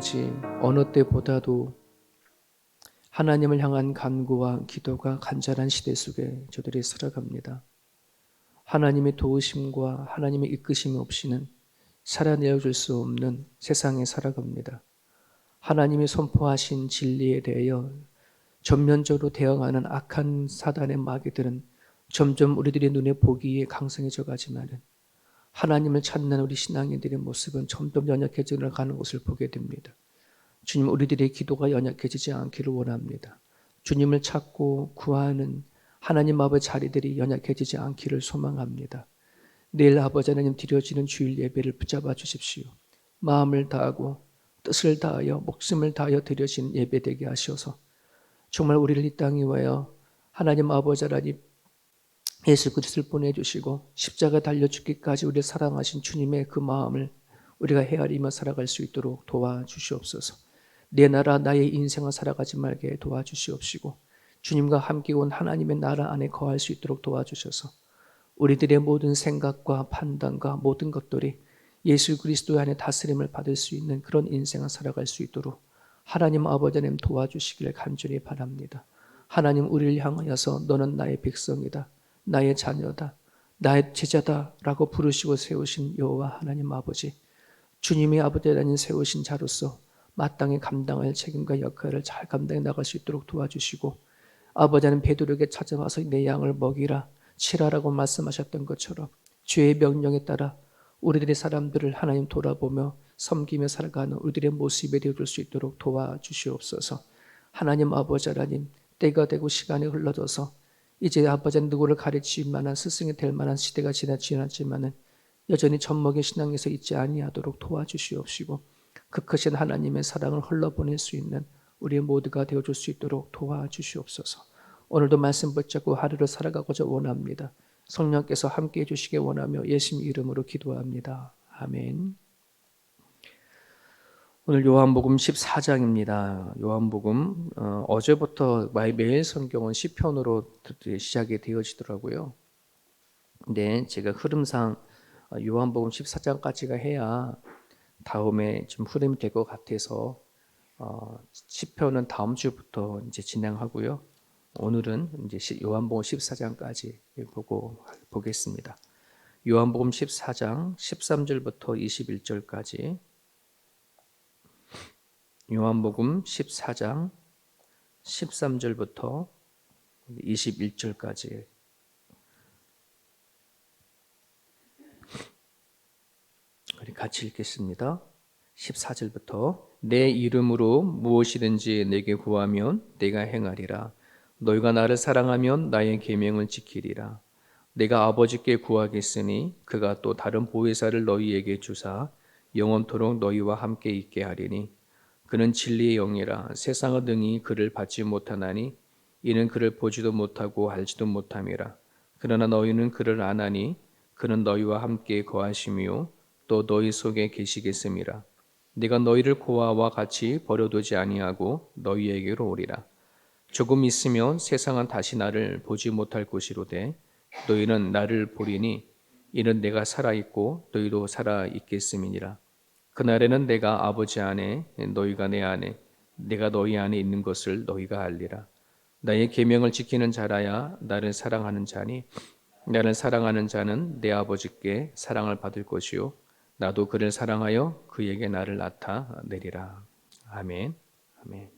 아버지, 어느 때보다도 하나님을 향한 간구와 기도가 간절한 시대 속에 저들이 살아갑니다. 하나님의 도우심과 하나님의 이끄심 없이는 살아내어줄 수 없는 세상에 살아갑니다. 하나님이 선포하신 진리에 대하여 전면적으로 대응하는 악한 사단의 마귀들은 점점 우리들의 눈에 보기에 강성해져 가지만은 하나님을 찾는 우리 신앙인들의 모습은 점점 연약해져 가는 것을 보게 됩니다. 주님, 우리들의 기도가 연약해지지 않기를 원합니다. 주님을 찾고 구하는 하나님 아버지 자리들이 연약해지지 않기를 소망합니다. 내일 아버지 하나님 드려지는 주일 예배를 붙잡아 주십시오. 마음을 다하고 뜻을 다하여 목숨을 다하여 드려진 예배 되게 하셔서 정말 우리를 이 땅에 와요 하나님 아버지 하나님 예수 그리스도를 보내주시고 십자가 달려 죽기까지 우리를 사랑하신 주님의 그 마음을 우리가 헤아리며 살아갈 수 있도록 도와주시옵소서. 내 나라 나의 인생을 살아가지 말게 도와주시옵시고 주님과 함께 온 하나님의 나라 안에 거할 수 있도록 도와주셔서 우리들의 모든 생각과 판단과 모든 것들이 예수 그리스도 안에 다스림을 받을 수 있는 그런 인생을 살아갈 수 있도록 하나님 아버지 하나님 도와주시기를 간절히 바랍니다. 하나님 우리를 향하여서 너는 나의 백성이다, 나의 자녀다, 나의 제자다 라고 부르시고 세우신 여호와 하나님 아버지, 주님이 아버지 하나님 세우신 자로서 마땅히 감당할 책임과 역할을 잘 감당해 나갈 수 있도록 도와주시고 아버지 하나님 베드로에게 찾아와서 내 양을 먹이라 치라라고 말씀하셨던 것처럼 주의 명령에 따라 우리들의 사람들을 하나님 돌아보며 섬기며 살아가는 우리들의 모습이 되어줄 수 있도록 도와주시옵소서. 하나님 아버지 하나님 때가 되고 시간이 흘러져서 이제 아버지 누구를 가르칠 만한 스승이 될 만한 시대가 지났지만은 여전히 젖먹인 신앙에서 있지 아니하도록 도와주시옵시고 그 크신 하나님의 사랑을 흘러보낼 수 있는 우리 모두가 되어줄 수 있도록 도와주시옵소서. 오늘도 말씀 붙잡고 하루를 살아가고자 원합니다. 성령께서 함께해 주시기 원하며 예수님 이름으로 기도합니다. 아멘. 오늘 요한복음 14장입니다. 요한복음 어제부터 매일 성경은 시편으로 시작이 되어지더라고요. 근데 제가 흐름상 요한복음 14장까지가 해야 다음에 좀 흐름이 될 것 같아서 시편은 다음 주부터 이제 진행하고요. 오늘은 이제 요한복음 14장까지 보겠습니다. 요한복음 14장 13절부터 21절까지. 요한복음 14장 13절부터 21절까지. 우리 같이 읽겠습니다. 14절부터 내 이름으로 무엇이든지 내게 구하면 내가 행하리라. 너희가 나를 사랑하면 나의 계명을 지키리라. 내가 아버지께 구하겠으니 그가 또 다른 보혜사를 너희에게 주사 영원토록 너희와 함께 있게 하리니 그는 진리의 영이라. 세상은 능히 그를 받지 못하나니 이는 그를 보지도 못하고 알지도 못함이라. 그러나 너희는 그를 아나니 그는 너희와 함께 거하시며 또 너희 속에 계시겠음이라. 내가 너희를 고아와 같이 버려두지 아니하고 너희에게로 오리라. 조금 있으면 세상은 다시 나를 보지 못할 것이로되 너희는 나를 보리니 이는 내가 살아있고 너희도 살아있겠음이니라. 그날에는 내가 아버지 안에 너희가 내 안에 내가 너희 안에 있는 것을 너희가 알리라. 나의 계명을 지키는 자라야 나를 사랑하는 자니 나를 사랑하는 자는 내 아버지께 사랑을 받을 것이요 나도 그를 사랑하여 그에게 나를 나타내리라. 아멘. 아멘.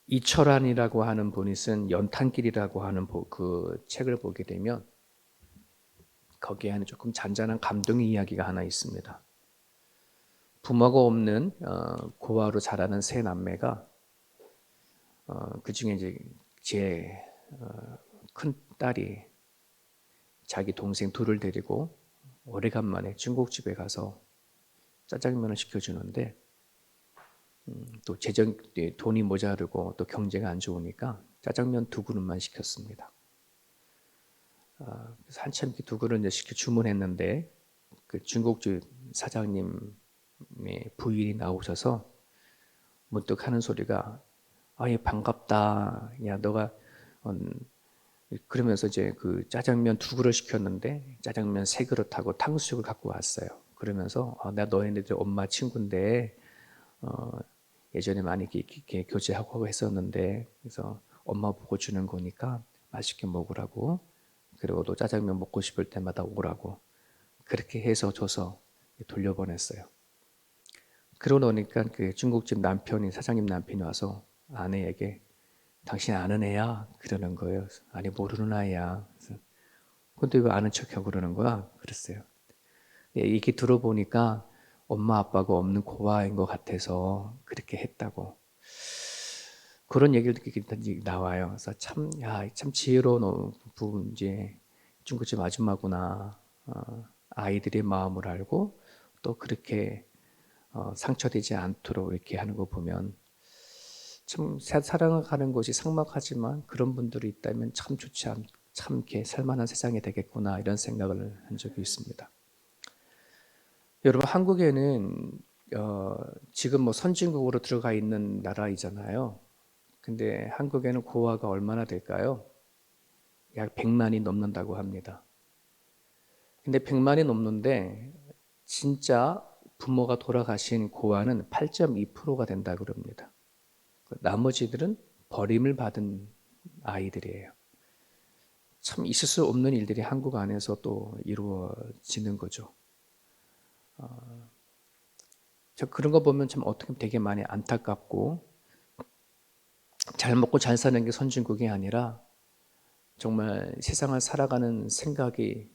이철환이라고 하는 분이 쓴 연탄길이라고 하는 그 책을 보게 되면 거기에 하는 조금 잔잔한 감동의 이야기가 하나 있습니다. 부모가 없는 고아로 자라는 세 남매가 그 중에 이제 제 큰 딸이 자기 동생 둘을 데리고 오래간만에 중국집에 가서 짜장면을 시켜주는데 또 돈이 모자르고 또 경제가 안 좋으니까 짜장면 2그릇만 시켰습니다. 그래서 한참 두 그릇 시켜 주문했는데 그 중국집 사장님의 부인이 나오셔서 문득 하는 소리가 예 반갑다. 야 너가 그러면서 이제 그 짜장면 2그릇 시켰는데 짜장면 3그릇하고 탕수육을 갖고 왔어요. 그러면서 나 너희네들 엄마 친구인데 예전에 많이 이렇게 교제하고 했었는데 그래서 엄마 보고 주는 거니까 맛있게 먹으라고, 그리고 또 짜장면 먹고 싶을 때마다 오라고 그렇게 해서 줘서 돌려보냈어요. 그러고 나니까 그 중국집 남편이, 사장님 남편이 와서 아내에게 당신 아는 애야? 그러는 거예요. 아니 모르는 아이야. 그래서 근데 왜 아는 척하고 그러는 거야? 그랬어요. 얘기 들어보니까 엄마 아빠가 없는 고아인 것 같아서 그렇게 했다고. 그런 얘기를 듣기 나와요. 그래서 참, 참 지혜로운 부분이지. 중국집 아줌마구나. 아이들의 마음을 알고 또 그렇게 상처되지 않도록 이렇게 하는 거 보면 참 사랑을 가는 것이 삭막하지만 그런 분들이 있다면 참 좋지 않, 참 이렇게 살만한 세상이 되겠구나 이런 생각을 한 적이 있습니다. 여러분 한국에는 지금 뭐 선진국으로 들어가 있는 나라이잖아요. 근데 한국에는 고아가 얼마나 될까요? 약 100만이 넘는다고 합니다. 근데 100만이 넘는데 진짜 부모가 돌아가신 고아는 8.2%가 된다고 그럽니다. 나머지들은 버림을 받은 아이들이에요. 참 있을 수 없는 일들이 한국 안에서 또 이루어지는 거죠. 저 그런 거 보면 참 어떻게 보면 되게 많이 안타깝고, 잘 먹고 잘 사는 게 선진국이 아니라 정말 세상을 살아가는 생각이,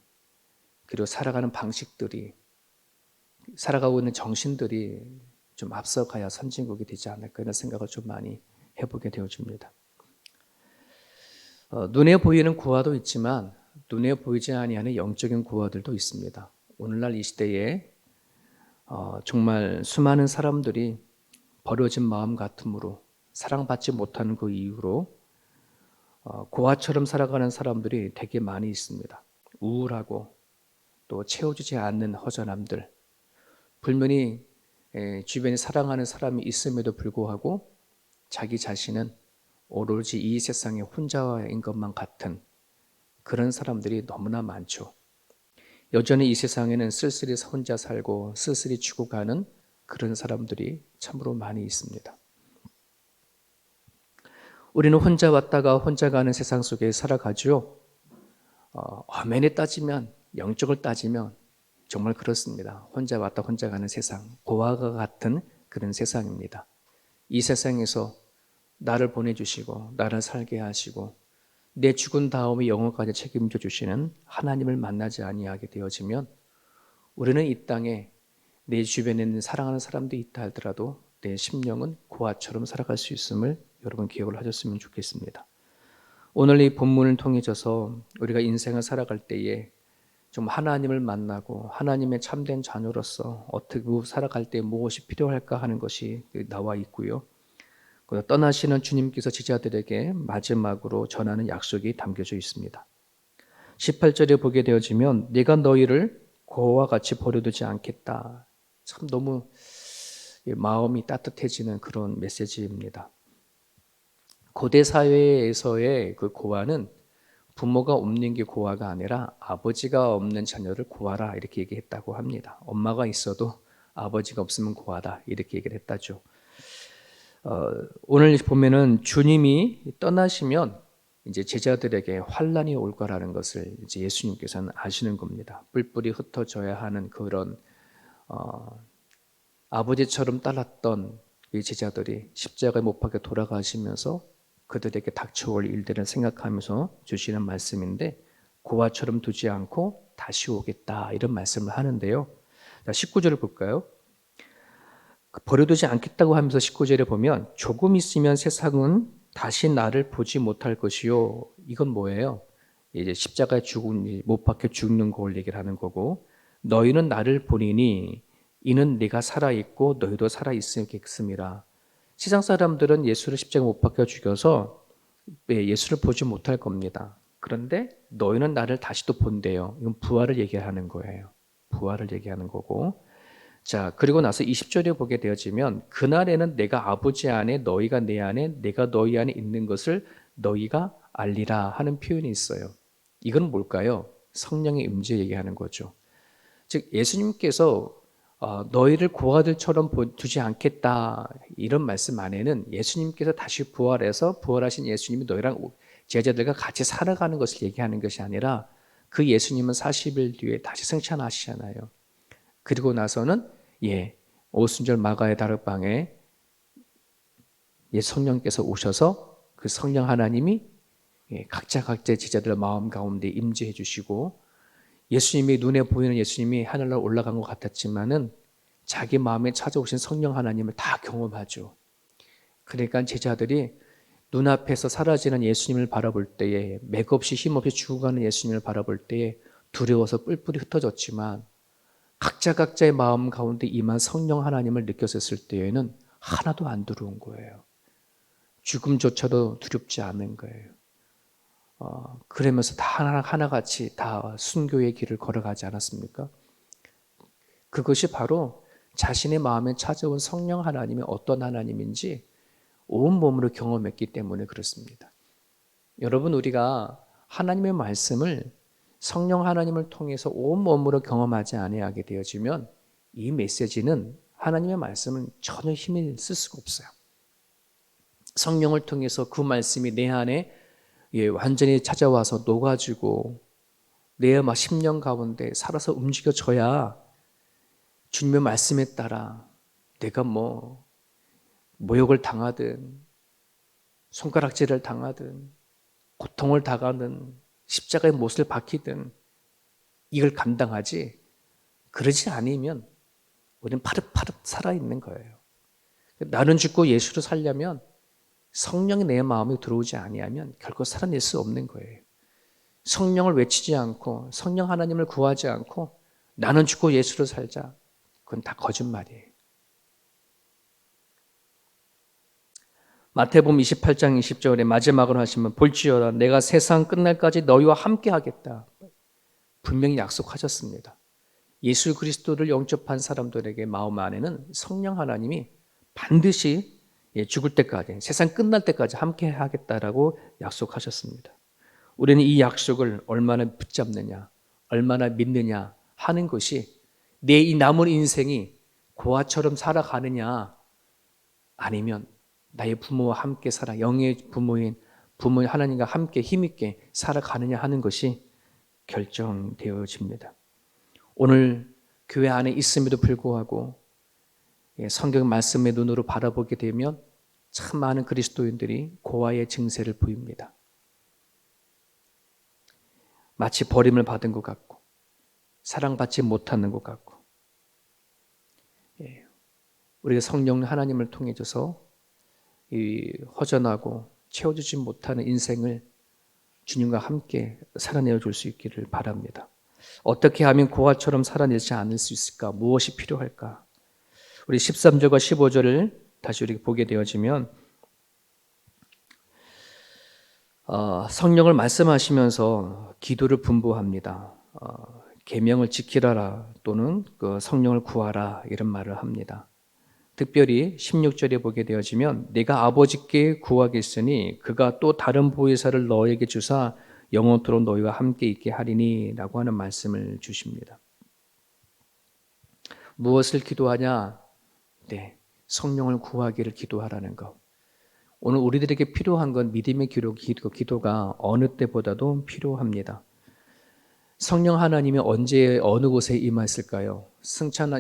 그리고 살아가는 방식들이, 살아가고 있는 정신들이 좀 앞서가야 선진국이 되지 않을까 이런 생각을 좀 많이 해보게 되어집니다. 눈에 보이는 고아도 있지만 눈에 보이지 아니하는 영적인 고아들도 있습니다. 오늘날 이 시대에 정말 수많은 사람들이 버려진 마음 같음으로 사랑받지 못하는 그 이유로 고아처럼 살아가는 사람들이 되게 많이 있습니다. 우울하고 또 채워주지 않는 허전함들, 분명히 주변에 사랑하는 사람이 있음에도 불구하고 자기 자신은 오로지 이 세상에 혼자인 것만 같은 그런 사람들이 너무나 많죠. 여전히 이 세상에는 쓸쓸히 혼자 살고 쓸쓸히 죽어가는 그런 사람들이 참으로 많이 있습니다. 우리는 혼자 왔다가 혼자 가는 세상 속에 살아가죠. 엄연히 따지면, 영적을 따지면 정말 그렇습니다. 혼자 왔다 혼자 가는 세상, 고아가 같은 그런 세상입니다. 이 세상에서 나를 보내주시고 나를 살게 하시고 내 죽은 다음에 영혼까지 책임져 주시는 하나님을 만나지 아니하게 되어지면 우리는 이 땅에 내 주변에 있는 사랑하는 사람도 있다 하더라도 내 심령은 고아처럼 살아갈 수 있음을 여러분 기억을 하셨으면 좋겠습니다. 오늘 이 본문을 통해서 우리가 인생을 살아갈 때에 좀 하나님을 만나고 하나님의 참된 자녀로서 어떻게 살아갈 때 무엇이 필요할까 하는 것이 나와 있고요. 떠나시는 주님께서 제자들에게 마지막으로 전하는 약속이 담겨져 있습니다. 18절에 보게 되어지면 내가 너희를 고아와 같이 버려두지 않겠다. 참 너무 마음이 따뜻해지는 그런 메시지입니다. 고대 사회에서의 그 고아는 부모가 없는 게 고아가 아니라 아버지가 없는 자녀를 고아라 이렇게 얘기했다고 합니다. 엄마가 있어도 아버지가 없으면 고아다 이렇게 얘기를 했다죠. 오늘 보면은 주님이 떠나시면 이제 제자들에게 환란이 올 거라는 것을 이제 예수님께서는 아시는 겁니다. 뿔뿔이 흩어져야 하는 그런 아버지처럼 따랐던 이 제자들이 십자가에 못 박혀 돌아가시면서 그들에게 닥쳐올 일들을 생각하면서 주시는 말씀인데 고아처럼 두지 않고 다시 오겠다 이런 말씀을 하는데요. 자, 19절을 볼까요? 버려두지 않겠다고 하면서 19절에 보면 조금 있으면 세상은 다시 나를 보지 못할 것이요. 이건 뭐예요? 이제 십자가에 못 박혀 죽는 걸 얘기를 하는 거고 너희는 나를 보리니 이는 네가 살아있고 너희도 살아있겠음이라. 세상 사람들은 예수를 십자가에 못 박혀 죽여서 예수를 보지 못할 겁니다. 그런데 너희는 나를 다시 또 본대요. 이건 부활을 얘기하는 거예요. 부활을 얘기하는 거고 자, 그리고 나서 20절에 보게 되어지면 그날에는 내가 아버지 안에 너희가 내 안에 내가 너희 안에 있는 것을 너희가 알리라 하는 표현이 있어요. 이건 뭘까요? 성령의 임재 얘기하는 거죠. 즉 예수님께서 너희를 고아들처럼 두지 않겠다 이런 말씀 안에는 예수님께서 다시 부활해서 부활하신 예수님이 너희랑 제자들과 같이 살아가는 것을 얘기하는 것이 아니라 그 예수님은 40일 뒤에 다시 승천하시잖아요. 그리고 나서는 오순절 마가의 다락방에 성령께서 오셔서 그 성령 하나님이 각자 각자의 제자들의 마음 가운데 임재해 주시고 예수님이 눈에 보이는 예수님이 하늘로 올라간 것 같았지만은 자기 마음에 찾아오신 성령 하나님을 다 경험하죠. 그러니까 제자들이 눈앞에서 사라지는 예수님을 바라볼 때에 맥없이 힘없이 죽어가는 예수님을 바라볼 때에 두려워서 뿔뿔이 흩어졌지만 각자의 마음 가운데 임한 성령 하나님을 느꼈을 때에는 하나도 안 두려운 거예요. 죽음조차도 두렵지 않은 거예요. 그러면서 다 하나같이 다 순교의 길을 걸어가지 않았습니까? 그것이 바로 자신의 마음에 찾아온 성령 하나님이 어떤 하나님인지 온몸으로 경험했기 때문에 그렇습니다. 여러분, 우리가 하나님의 말씀을 성령 하나님을 통해서 온몸으로 경험하지 아니하게 되어지면 이 메시지는 하나님의 말씀은 전혀 힘을 쓸 수가 없어요. 성령을 통해서 그 말씀이 내 안에 완전히 찾아와서 녹아지고 내 심령 가운데 살아서 움직여져야 주님의 말씀에 따라 내가 모욕을 당하든 손가락질을 당하든 고통을 당하든 십자가의 못을 박히든 이걸 감당하지, 그러지 않으면 우리는 파릇파릇 살아있는 거예요. 나는 죽고 예수로 살려면 성령이 내 마음에 들어오지 아니하면 결코 살아낼 수 없는 거예요. 성령을 외치지 않고 성령 하나님을 구하지 않고 나는 죽고 예수로 살자, 그건 다 거짓말이에요. 마태복음 28장 20절에 마지막으로 하시면 볼지어다 내가 세상 끝날까지 너희와 함께 하겠다. 분명히 약속하셨습니다. 예수 그리스도를 영접한 사람들에게 마음 안에는 성령 하나님이 반드시 죽을 때까지, 세상 끝날 때까지 함께 하겠다라고 약속하셨습니다. 우리는 이 약속을 얼마나 붙잡느냐, 얼마나 믿느냐 하는 것이 내 이 남은 인생이 고아처럼 살아가느냐, 아니면 나의 부모와 함께 살아 영의 부모인 하나님과 함께 힘있게 살아가느냐 하는 것이 결정되어집니다. 오늘 교회 안에 있음에도 불구하고 성경 말씀의 눈으로 바라보게 되면 참 많은 그리스도인들이 고아의 증세를 보입니다. 마치 버림을 받은 것 같고 사랑받지 못하는 것 같고, 우리가 성령 하나님을 통해서 이 허전하고 채워주지 못하는 인생을 주님과 함께 살아내어 줄 수 있기를 바랍니다. 어떻게 하면 고아처럼 살아내지 않을 수 있을까? 무엇이 필요할까? 우리 13절과 15절을 다시 우리 보게 되어지면 성령을 말씀하시면서 기도를 분부합니다. 계명을 지키라라 또는 그 성령을 구하라 이런 말을 합니다. 특별히 16절에 보게 되어지면 내가 아버지께 구하겠으니 그가 또 다른 보혜사를 너에게 주사 영원토록 너희와 함께 있게 하리니 라고 하는 말씀을 주십니다. 무엇을 기도하냐? 성령을 구하기를 기도하라는 것. 오늘 우리들에게 필요한 건 믿음의 기도가 어느 때보다도 필요합니다. 성령 하나님이 언제 어느 곳에 임하였을까요?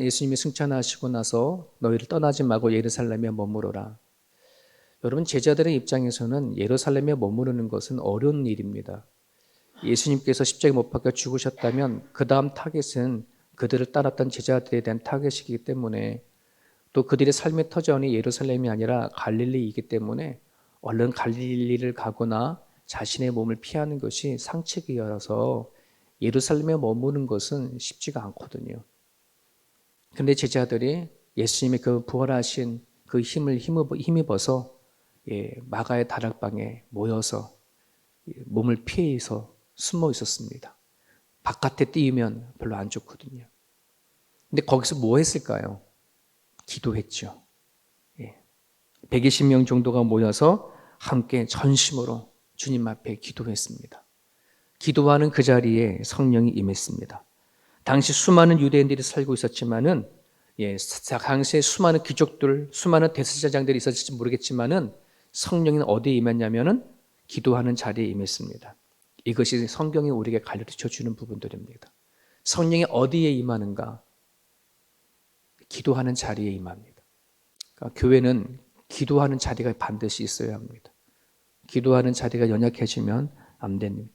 예수님이 승천하시고 나서 너희를 떠나지 말고 예루살렘에 머무르라. 여러분, 제자들의 입장에서는 예루살렘에 머무르는 것은 어려운 일입니다. 예수님께서 십자가에 못 박혀 죽으셨다면 그 다음 타겟은 그들을 따랐던 제자들에 대한 타겟이기 때문에, 또 그들의 삶의 터전이 예루살렘이 아니라 갈릴리이기 때문에 얼른 갈릴리를 가거나 자신의 몸을 피하는 것이 상책이어서 예루살렘에 머무는 것은 쉽지가 않거든요. 그런데 제자들이 예수님의 그 부활하신 그 힘을 힘입어서 마가의 다락방에 모여서 몸을 피해서 숨어 있었습니다. 바깥에 띄우면 별로 안 좋거든요. 근데 거기서 뭐 했을까요? 기도했죠. 120명 정도가 모여서 함께 전심으로 주님 앞에 기도했습니다. 기도하는 그 자리에 성령이 임했습니다. 당시 수많은 유대인들이 살고 있었지만은 당시에 수많은 귀족들, 수많은 대제사장들이 있었을지 모르겠지만은 성령은 어디에 임했냐면은 기도하는 자리에 임했습니다. 이것이 성경이 우리에게 가르쳐 주는 부분들입니다. 성령이 어디에 임하는가? 기도하는 자리에 임합니다. 그러니까 교회는 기도하는 자리가 반드시 있어야 합니다. 기도하는 자리가 연약해지면 안 됩니다.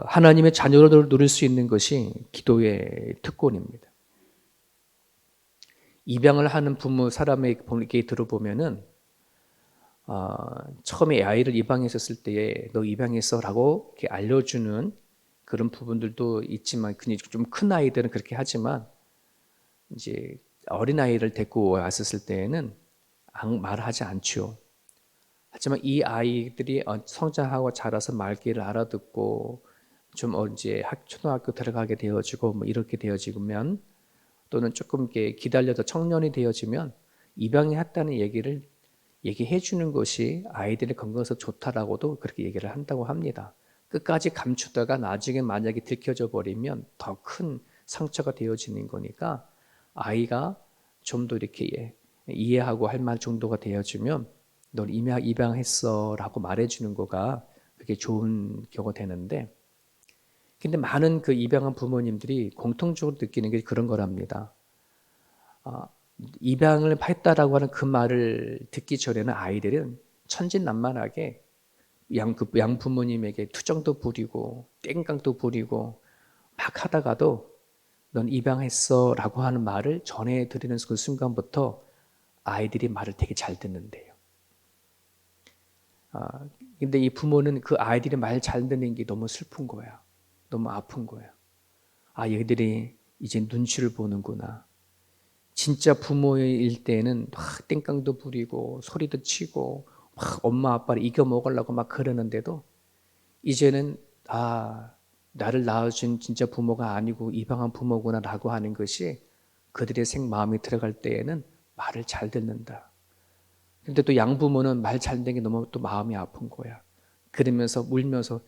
하나님의 자녀를 누릴 수 있는 것이 기도의 특권입니다. 입양을 하는 부모 사람에게 들어보면은 처음에 아이를 입양했었을 때에 너 입양했어라고 이렇게 알려주는 그런 부분들도 있지만 좀 큰 아이들은 그렇게 하지만 이제 어린 아이를 데리고 왔었을 때에는 말하지 않죠. 하지만 이 아이들이 성장하고 자라서 말귀를 알아듣고 좀 이제 초등학교 들어가게 되어지고 뭐 이렇게 되어지면 또는 조금 이렇게 기다려서 청년이 되어지면 입양했다는 얘기를 얘기해 주는 것이 아이들의 건강에서 좋다라고도 그렇게 얘기를 한다고 합니다. 끝까지 감추다가 나중에 만약에 들켜져 버리면 더 큰 상처가 되어지는 거니까 아이가 좀 더 이렇게 이해하고 할 말 정도가 되어지면 널 입양했어라고 말해주는 거가 그게 좋은 경우가 되는데, 근데 많은 그 입양한 부모님들이 공통적으로 느끼는 게 그런 거랍니다. 입양을 했다라고 하는 그 말을 듣기 전에는 아이들은 천진난만하게 양 부모님에게 투정도 부리고 땡깡도 부리고 막 하다가도 넌 입양했어라고 하는 말을 전해드리는 그 순간부터 아이들이 말을 되게 잘 듣는데요. 근데 이 부모는 그 아이들이 말 잘 듣는 게 너무 슬픈 거야. 너무 아픈 거야. 얘들이 이제 눈치를 보는구나. 진짜 부모일 때는 막 땡깡도 부리고 소리도 치고 막 엄마 아빠를 이겨먹으려고 막 그러는데도 이제는 나를 낳아준 진짜 부모가 아니고 입양한 부모구나 라고 하는 것이 그들의 마음에 들어갈 때에는 말을 잘 듣는다. 근데 또 양부모는 말 잘 듣는 게 너무 또 마음이 아픈 거야. 그러면서 울면서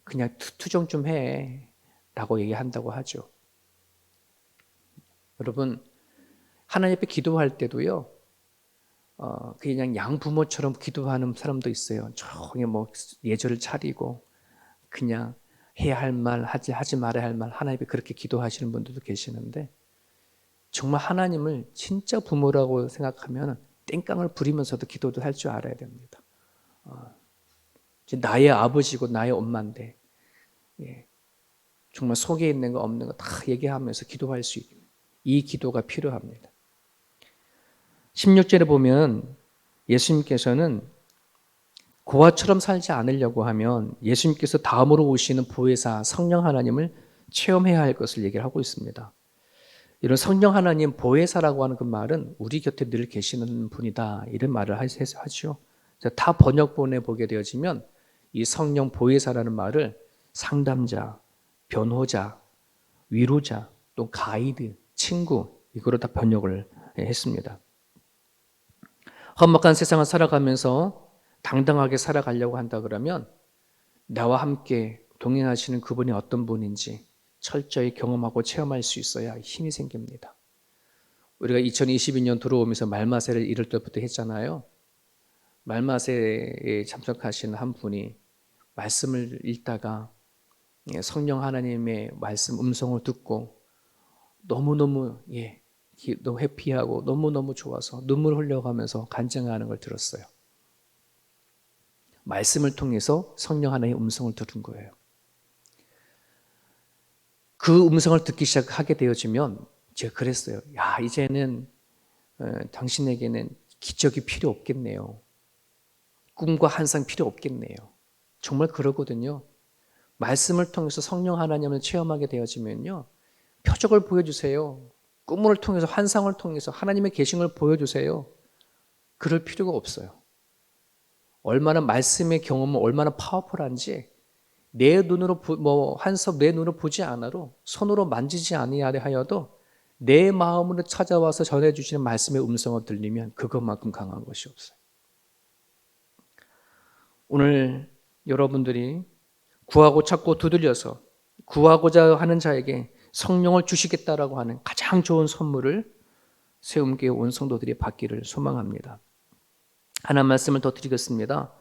그냥 투정 좀 해 라고 얘기한다고 하죠. 여러분, 하나님 앞에 기도할 때도요, 그냥 양부모처럼 기도하는 사람도 있어요. 조용히 뭐 예절을 차리고 그냥 해야 할 말, 하지 말아야 할 말, 하나님 앞에 그렇게 기도하시는 분들도 계시는데, 정말 하나님을 진짜 부모라고 생각하면 땡깡을 부리면서도 기도도 할 줄 알아야 됩니다. 나의 아버지고 나의 엄마인데 정말 속에 있는 거 없는 거 다 얘기하면서 기도할 수 있는 이 기도가 필요합니다. 16절에 보면 예수님께서는 고아처럼 살지 않으려고 하면 예수님께서 다음으로 오시는 보혜사 성령 하나님을 체험해야 할 것을 얘기를 하고 있습니다. 이런 성령 하나님 보혜사라고 하는 그 말은 우리 곁에 늘 계시는 분이다 이런 말을 하죠. 타 번역본에 보게 되어지면 이 성령 보혜사라는 말을 상담자, 변호자, 위로자, 또 가이드, 친구 이거로 다 번역을 했습니다. 험악한 세상을 살아가면서 당당하게 살아가려고 한다 그러면 나와 함께 동행하시는 그분이 어떤 분인지 철저히 경험하고 체험할 수 있어야 힘이 생깁니다. 우리가 2022년 들어오면서 말마세를 이럴 때부터 했잖아요. 말마세에 참석하신 한 분이 말씀을 읽다가 성령 하나님의 말씀 음성을 듣고 너무 해피하고 너무너무 좋아서 눈물 흘려가면서 간증하는 걸 들었어요. 말씀을 통해서 성령 하나님의 음성을 들은 거예요. 그 음성을 듣기 시작하게 되어지면 제가 그랬어요. 이제는 당신에게는 기적이 필요 없겠네요. 꿈과 환상 필요 없겠네요. 정말 그러거든요. 말씀을 통해서 성령 하나님을 체험하게 되어지면요. 표적을 보여주세요. 꿈을 통해서 환상을 통해서 하나님의 계신 보여주세요. 그럴 필요가 없어요. 얼마나 말씀의 경험은 얼마나 파워풀한지 내 눈으로 내 눈으로 보지 않아도 손으로 만지지 아니하여도 내 마음으로 찾아와서 전해주시는 말씀의 음성을 들리면 그것만큼 강한 것이 없어요. 오늘 여러분들이 구하고 찾고 두들려서 구하고자 하는 자에게 성령을 주시겠다라고 하는 가장 좋은 선물을 세움교회 온 성도들이 받기를 소망합니다. 하나 말씀을 더 드리겠습니다.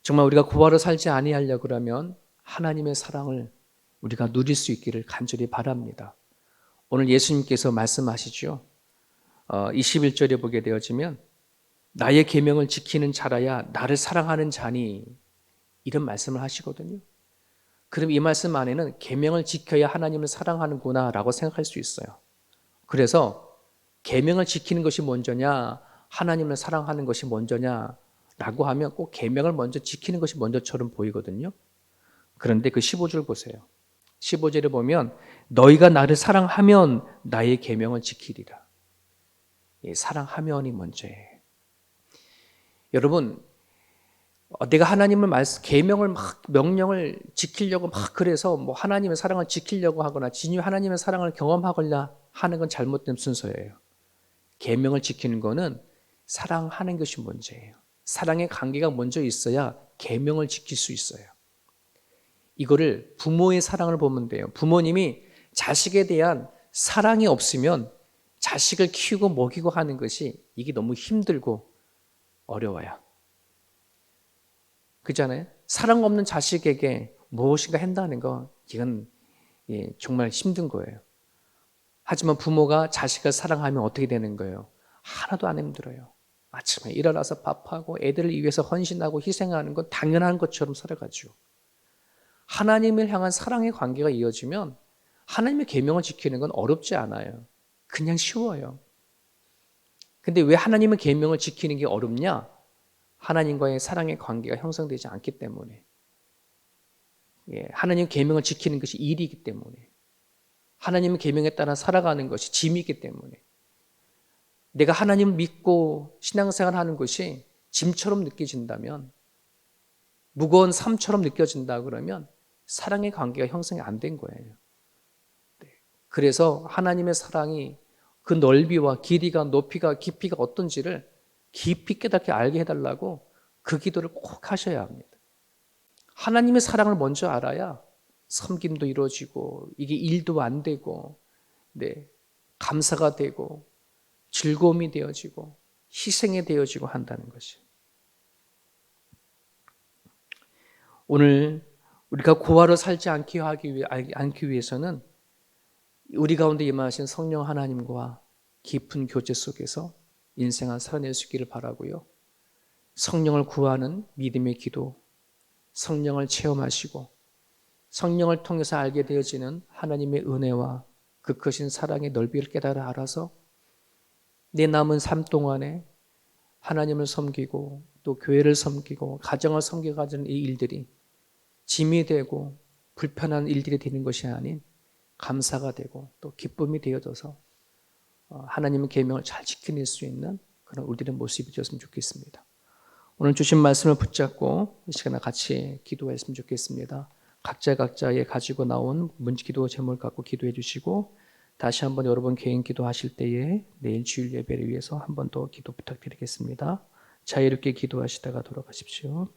정말 우리가 구하러 살지 아니하려고 그러면 하나님의 사랑을 우리가 누릴 수 있기를 간절히 바랍니다. 오늘 예수님께서 말씀하시죠. 21절에 보게 되어지면 나의 계명을 지키는 자라야 나를 사랑하는 자니, 이런 말씀을 하시거든요. 그럼 이 말씀 안에는 계명을 지켜야 하나님을 사랑하는구나 라고 생각할 수 있어요. 그래서 계명을 지키는 것이 먼저냐 하나님을 사랑하는 것이 먼저냐 라고 하면 꼭 계명을 먼저 지키는 것이 먼저처럼 보이거든요. 그런데 그 15절 보세요. 15절에 보면 너희가 나를 사랑하면 나의 계명을 지키리라. 사랑하면이 먼저예요. 여러분, 내가 하나님을 계명을 막 명령을 지키려고 막 그래서 뭐 하나님의 사랑을 지키려고 하거나 진유 하나님의 사랑을 경험하거나 하는 건 잘못된 순서예요. 계명을 지키는 거는 사랑하는 것이 먼저예요. 사랑의 관계가 먼저 있어야 계명을 지킬 수 있어요. 이거를 부모의 사랑을 보면 돼요. 부모님이 자식에 대한 사랑이 없으면 자식을 키우고 먹이고 하는 것이 이게 너무 힘들고 어려워요. 그렇잖아요. 사랑 없는 자식에게 무엇인가 한다는 거, 이건 정말 힘든 거예요. 하지만 부모가 자식을 사랑하면 어떻게 되는 거예요? 하나도 안 힘들어요. 아침에 일어나서 밥하고 애들을 위해서 헌신하고 희생하는 건 당연한 것처럼 살아가죠. 하나님을 향한 사랑의 관계가 이어지면 하나님의 계명을 지키는 건 어렵지 않아요. 그냥 쉬워요. 근데 왜 하나님의 계명을 지키는 게 어렵냐? 하나님과의 사랑의 관계가 형성되지 않기 때문에. 하나님의 계명을 지키는 것이 일이기 때문에. 하나님의 계명에 따라 살아가는 것이 짐이기 때문에. 내가 하나님을 믿고 신앙생활하는 것이 짐처럼 느껴진다면, 무거운 삶처럼 느껴진다 그러면 사랑의 관계가 형성이 안 된 거예요. 그래서 하나님의 사랑이 그 넓이와 길이가 높이가 깊이가 어떤지를 깊이 깨닫게 알게 해달라고 그 기도를 꼭 하셔야 합니다. 하나님의 사랑을 먼저 알아야 섬김도 이루어지고 이게 일도 안 되고 감사가 되고 즐거움이 되어지고 희생이 되어지고 한다는 것이. 오늘 우리가 고아로 살지 않기 위해서는 우리 가운데 임하신 성령 하나님과 깊은 교제 속에서 인생을 살아낼 수 있기를 바라고요. 성령을 구하는 믿음의 기도, 성령을 체험하시고 성령을 통해서 알게 되어지는 하나님의 은혜와 그 크신 사랑의 넓이를 깨달아 알아서 내 남은 삶 동안에 하나님을 섬기고 또 교회를 섬기고 가정을 섬겨가는 이 일들이 짐이 되고 불편한 일들이 되는 것이 아닌 감사가 되고 또 기쁨이 되어져서 하나님의 계명을 잘 지켜낼 수 있는 그런 우리들의 모습이 되었으면 좋겠습니다. 오늘 주신 말씀을 붙잡고 이 시간에 같이 기도했으면 좋겠습니다. 각자의 가지고 나온 기도 제목을 갖고 기도해 주시고 다시 한번 여러분 개인 기도하실 때에 내일 주일 예배를 위해서 한 번 더 기도 부탁드리겠습니다. 자유롭게 기도하시다가 돌아가십시오.